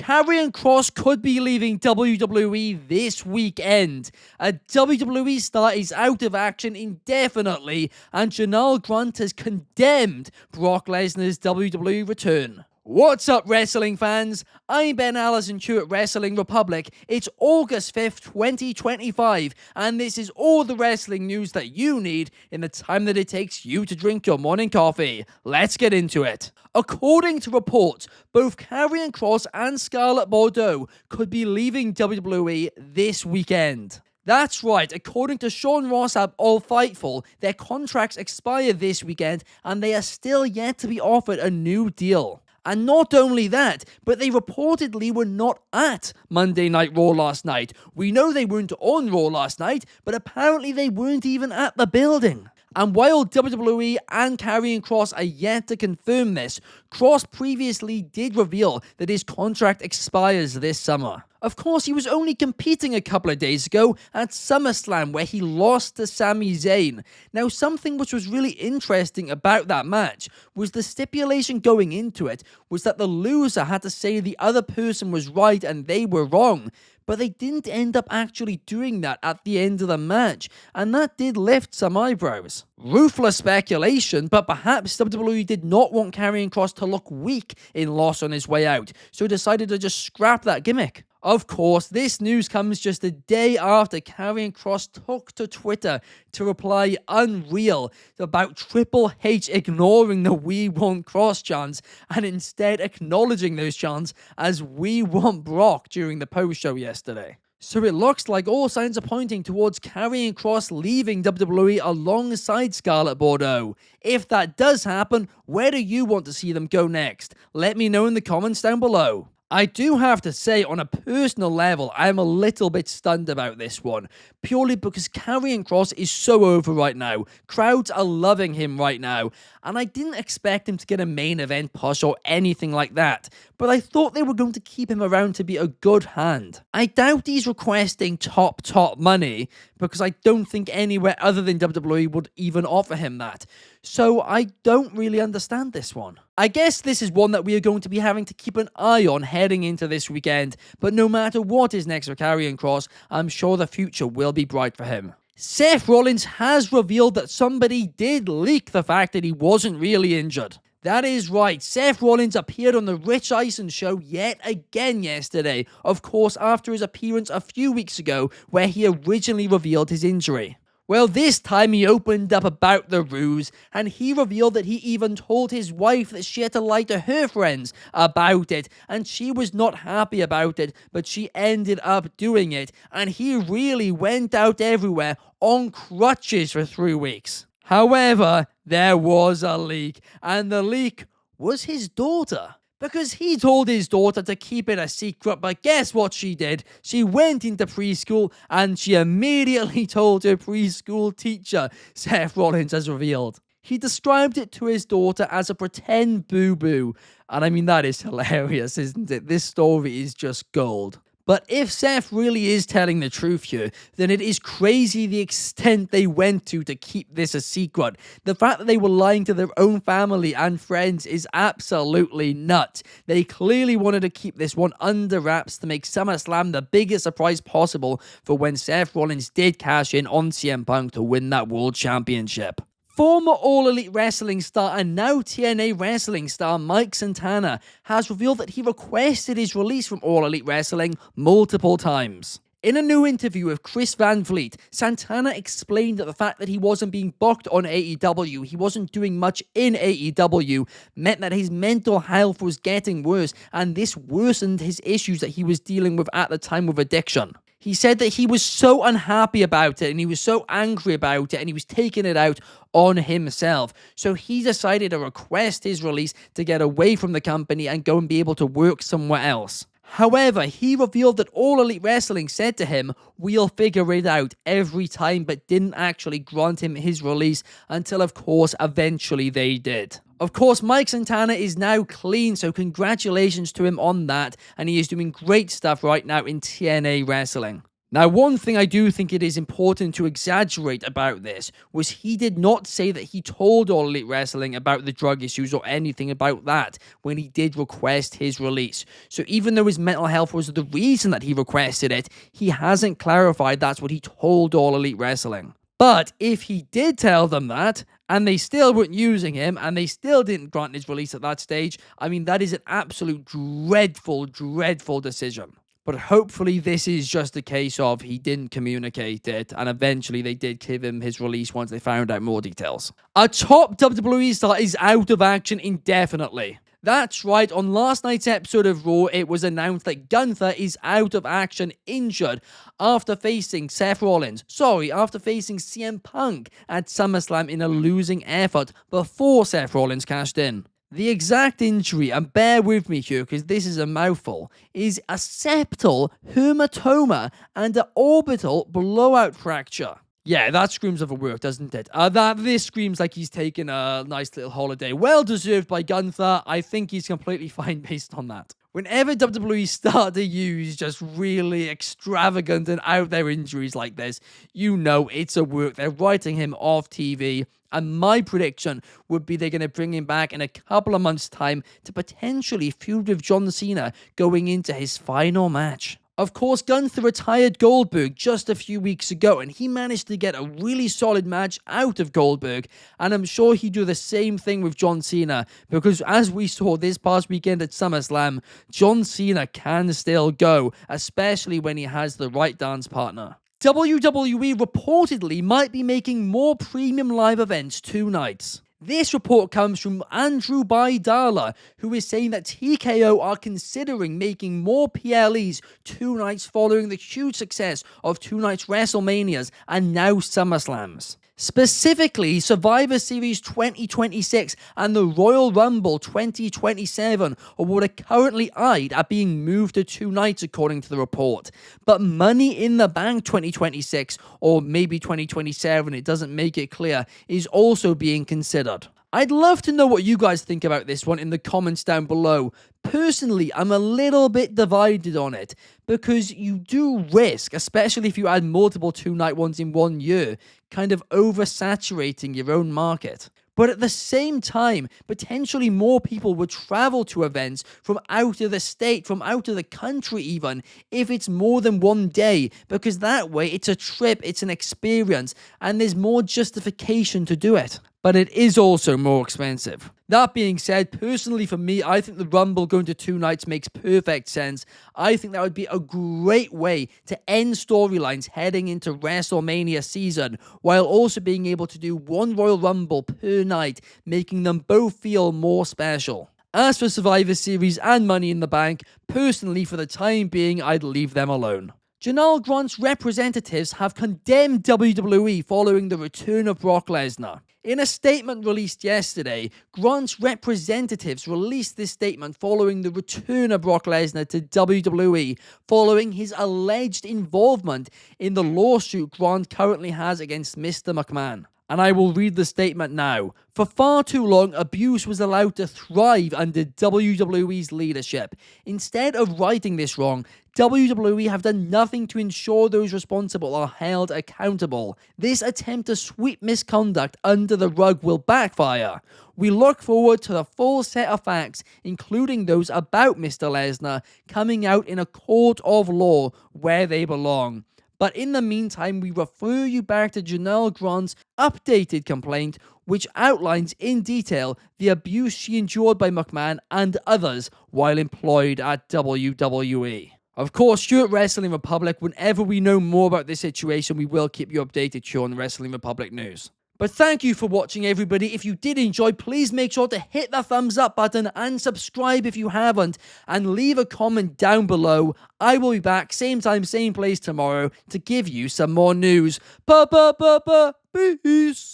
Karrion Kross could be leaving WWE this weekend. A WWE star is out of action indefinitely, and Janelle Grant has condemned Brock Lesnar's WWE return. What's up, wrestling fans? I'm Ben Allison at Wrestling Republic. It's August 5th, 2025, and this is all the wrestling news that you need in the time that it takes you to drink your morning coffee. Let's get into it. According to reports, both Karrion Kross and Scarlett Bordeaux could be leaving WWE this weekend. That's right, according to Sean Ross at All Fightful, their contracts expire this weekend and they are still yet to be offered a new deal. And not only that, but they reportedly were not at Monday Night Raw last night. We know they weren't on Raw last night, but apparently they weren't even at the building. And while WWE and Karrion Kross are yet to confirm this, Kross previously did reveal that his contract expires this summer. Of course, he was only competing a couple of days ago at SummerSlam, where he lost to Sami Zayn. Now, something which was really interesting about that match was the stipulation going into it was that the loser had to say the other person was right and they were wrong. But they didn't end up actually doing that at the end of the match, and that did lift some eyebrows. Ruthless speculation, but perhaps WWE did not want Karrion Kross to look weak in loss on his way out, so decided to just scrap that gimmick. Of course, this news comes just a day after Karrion Kross took to Twitter to reply unreal about Triple H ignoring the "We Want Kross" chants and instead acknowledging those chants as "We Want Brock" during the post-show yesterday. So it looks like all signs are pointing towards Karrion Kross leaving WWE alongside Scarlett Bordeaux. If that does happen, where do you want to see them go next? Let me know in the comments down below. I do have to say, on a personal level, I'm a little bit stunned about this one, purely because Karrion Kross is so over right now. Crowds are loving him right now, and I didn't expect him to get a main event push or anything like that, but I thought they were going to keep him around to be a good hand. I doubt he's requesting top money, because I don't think anywhere other than WWE would even offer him that. So I don't really understand this one. I guess this is one that we are going to be having to keep an eye on heading into this weekend, but no matter what is next for Karrion Kross, I'm sure the future will be bright for him. Seth Rollins has revealed that somebody did leak the fact that he wasn't really injured. That is right, Seth Rollins appeared on the Rich Eisen show yet again yesterday, of course after his appearance a few weeks ago where he originally revealed his injury. Well, this time he opened up about the ruse, and he revealed that he even told his wife that she had to lie to her friends about it, and she was not happy about it, but she ended up doing it, and he really went out everywhere on crutches for 3 weeks. However, there was a leak, and the leak was his daughter. Because he told his daughter to keep it a secret, but guess what she did? She went into preschool and she immediately told her preschool teacher, Seth Rollins has revealed. He described it to his daughter as a pretend boo-boo. And I mean, that is hilarious, isn't it? This story is just gold. But if Seth really is telling the truth here, then it is crazy the extent they went to keep this a secret. The fact that they were lying to their own family and friends is absolutely nuts. They clearly wanted to keep this one under wraps to make SummerSlam the biggest surprise possible for when Seth Rollins did cash in on CM Punk to win that World Championship. Former All Elite Wrestling star and now TNA Wrestling star Mike Santana has revealed that he requested his release from All Elite Wrestling multiple times. In a new interview with Chris Van Vliet, Santana explained that the fact that he wasn't being booked on AEW, he wasn't doing much in AEW, meant that his mental health was getting worse, and this worsened his issues that he was dealing with at the time with addiction. He said that he was so unhappy about it and he was so angry about it and he was taking it out on himself. So he decided to request his release to get away from the company and go and be able to work somewhere else. However, he revealed that All Elite Wrestling said to him, "We'll figure it out," every time, but didn't actually grant him his release until, of course, eventually they did. Of course, Mike Santana is now clean, so congratulations to him on that, and he is doing great stuff right now in TNA Wrestling. Now, one thing I do think it is important to exaggerate about this was he did not say that he told All Elite Wrestling about the drug issues or anything about that when he did request his release. So even though his mental health was the reason that he requested it, he hasn't clarified that's what he told All Elite Wrestling. But if he did tell them that, and they still weren't using him, and they still didn't grant his release at that stage, I mean, that is an absolute dreadful, dreadful decision. But hopefully this is just a case of he didn't communicate it, and eventually they did give him his release once they found out more details. A top WWE star is out of action indefinitely. That's right, on last night's episode of Raw, it was announced that Gunther is out of action, injured, after facing after facing CM Punk at SummerSlam in a losing effort before Seth Rollins cashed in. The exact injury, and bear with me here because this is a mouthful, is a septal hematoma and an orbital blowout fracture. Yeah, that screams of a work, doesn't it? This screams like he's taken a nice little holiday. Well deserved by Gunther. I think he's completely fine based on that. Whenever WWE start to use just really extravagant and out there injuries like this, you know it's a work. They're writing him off TV. And my prediction would be they're going to bring him back in a couple of months' time to potentially feud with John Cena going into his final match. Of course, Gunther retired Goldberg just a few weeks ago, and he managed to get a really solid match out of Goldberg, and I'm sure he'd do the same thing with John Cena, because as we saw this past weekend at SummerSlam, John Cena can still go, especially when he has the right dance partner. WWE reportedly might be making more premium live events tonight. This report comes from Andrew Baidala, who is saying that TKO are considering making more PLEs 2 nights following the huge success of 2 nights WrestleManias and now SummerSlams. Specifically, Survivor Series 2026 and the Royal Rumble 2027 are what are currently eyed at being moved to 2 nights according to the report. But Money in the Bank 2026, or maybe 2027, it doesn't make it clear, is also being considered. I'd love to know what you guys think about this one in the comments down below. Personally, I'm a little bit divided on it, because you do risk, especially if you add multiple 2-night ones in 1 year, kind of oversaturating your own market. But at the same time, potentially more people would travel to events from out of the state, from out of the country even, if it's more than 1 day, because that way it's a trip, it's an experience, and there's more justification to do it. But it is also more expensive. That being said, personally for me, I think the Rumble going to 2 nights makes perfect sense. I think that would be a great way to end storylines heading into WrestleMania season, while also being able to do 1 Royal Rumble per night, making them both feel more special. As for Survivor Series and Money in the Bank, personally for the time being, I'd leave them alone. Janelle Grant's representatives have condemned WWE following the return of Brock Lesnar. In a statement released yesterday, Grant's representatives released this statement following the return of Brock Lesnar to WWE, following his alleged involvement in the lawsuit Grant currently has against Mr. McMahon. And I will read the statement now. For far too long, abuse was allowed to thrive under WWE's leadership. Instead of righting this wrong, WWE have done nothing to ensure those responsible are held accountable. This attempt to sweep misconduct under the rug will backfire. We look forward to the full set of facts, including those about Mr. Lesnar, coming out in a court of law where they belong. But in the meantime, we refer you back to Janelle Grant's updated complaint, which outlines in detail the abuse she endured by McMahon and others while employed at WWE. Of course, here at Wrestling Republic, whenever we know more about this situation, we will keep you updated here on the Wrestling Republic news. But thank you for watching, everybody. If you did enjoy, please make sure to hit the thumbs up button and subscribe if you haven't, and leave a comment down below. I will be back same time, same place tomorrow to give you some more news. Peace.